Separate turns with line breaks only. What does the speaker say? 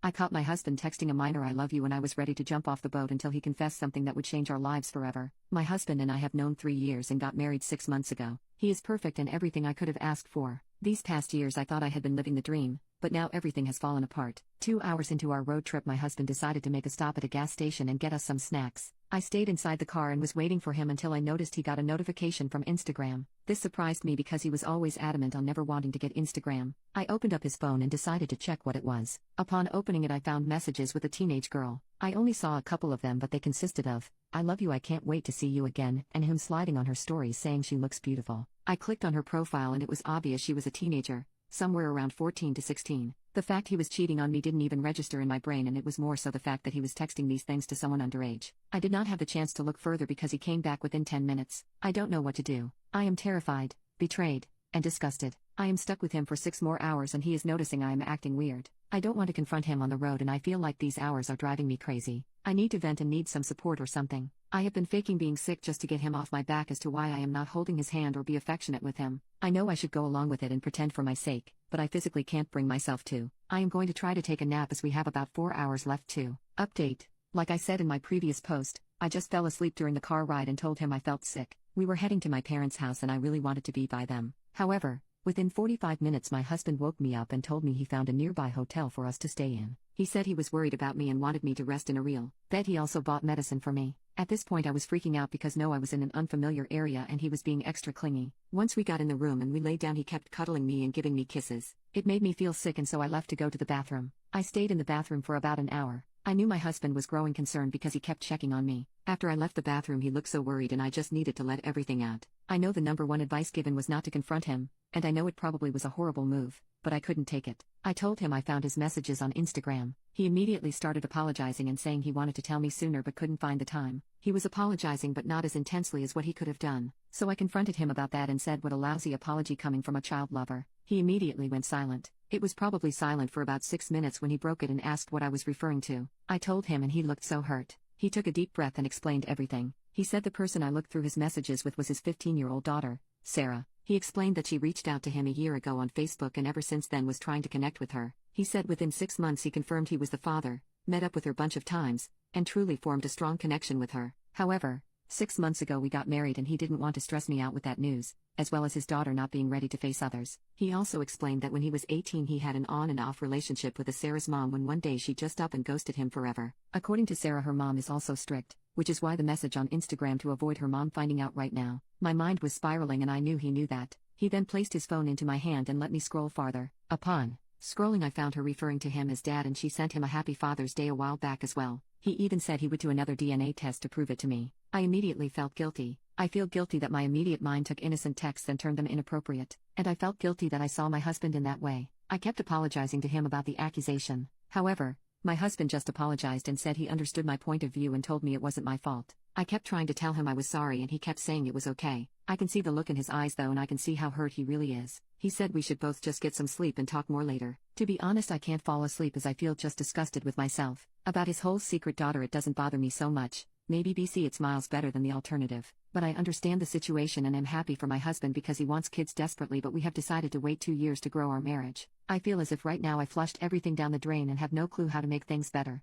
I caught my husband texting a minor "I love you" and I was ready to jump off the boat until he confessed something that would change our lives forever. My husband and I have known 3 years and got married 6 months ago. He is perfect and everything I could have asked for. These past years I thought I had been living the dream, but now everything has fallen apart. 2 hours into our road trip, my husband decided to make a stop at a gas station and get us some snacks. I stayed inside the car and was waiting for him until I noticed he got a notification from Instagram. This surprised me because he was always adamant on never wanting to get Instagram. I opened up his phone and decided to check what it was. Upon opening it, I found messages with a teenage girl. I only saw a couple of them, but they consisted of "I love you, I can't wait to see you again," and him sliding on her stories saying she looks beautiful. I clicked on her profile and it was obvious she was a teenager, somewhere around 14 to 16. The fact he was cheating on me didn't even register in my brain, and it was more so the fact that he was texting these things to someone underage. I did not have the chance to look further because he came back within 10 minutes. I don't know what to do. I am terrified, betrayed, and disgusted. I am stuck with him for 6 more hours and he is noticing I am acting weird. I don't want to confront him on the road and I feel like these hours are driving me crazy. I need to vent and need some support or something. I have been faking being sick just to get him off my back as to why I am not holding his hand or be affectionate with him. I know I should go along with it and pretend for my sake, but I physically can't bring myself to. I am going to try to take a nap as we have about 4 hours left too. Update. Like I said in my previous post, I just fell asleep during the car ride and told him I felt sick. We were heading to my parents' house and I really wanted to be by them. However, within 45 minutes my husband woke me up and told me he found a nearby hotel for us to stay in. He said he was worried about me and wanted me to rest in a real bed. He also bought medicine for me. At this point I was freaking out because no, I was in an unfamiliar area and he was being extra clingy. Once we got in the room and we lay down, he kept cuddling me and giving me kisses. It made me feel sick and so I left to go to the bathroom. I stayed in the bathroom for about an hour. I knew my husband was growing concerned because he kept checking on me. After I left the bathroom he looked so worried and I just needed to let everything out. I know the number one advice given was not to confront him, and I know it probably was a horrible move, but I couldn't take it. I told him I found his messages on Instagram. He immediately started apologizing and saying he wanted to tell me sooner but couldn't find the time. He was apologizing but not as intensely as what he could have done, so I confronted him about that and said, "What a lousy apology coming from a child lover." He immediately went silent. It was probably silent for about 6 minutes when he broke it and asked what I was referring to. I told him and he looked so hurt. He took a deep breath and explained everything. He said the person I looked through his messages with was his 15-year-old daughter, Sarah. He explained that she reached out to him a year ago on Facebook and ever since then was trying to connect with her. He said within 6 months he confirmed he was the father, met up with her a bunch of times, and truly formed a strong connection with her. However, 6 months ago we got married and he didn't want to stress me out with that news, as well as his daughter not being ready to face others. He also explained that when he was 18 he had an on and off relationship with Sarah's mom when one day she just up and ghosted him forever. According to Sarah, her mom is also strict, which is why the message on Instagram to avoid her mom finding out right now. My mind was spiraling and I knew he knew that. He then placed his phone into my hand and let me scroll farther. Upon scrolling I found her referring to him as dad and she sent him a happy Father's Day a while back as well. He even said he would do another DNA test to prove it to me. I immediately felt guilty. I feel guilty that my immediate mind took innocent texts and turned them inappropriate, and I felt guilty that I saw my husband in that way. I kept apologizing to him about the accusation. However, my husband just apologized and said he understood my point of view and told me it wasn't my fault. I kept trying to tell him I was sorry and he kept saying it was okay. I can see the look in his eyes though and I can see how hurt he really is. He said we should both just get some sleep and talk more later. To be honest, I can't fall asleep as I feel just disgusted with myself. About his whole secret daughter, it doesn't bother me so much. Maybe BC it's miles better than the alternative. But I understand the situation and am happy for my husband because he wants kids desperately, but we have decided to wait 2 years to grow our marriage. I feel as if right now I flushed everything down the drain and have no clue how to make things better.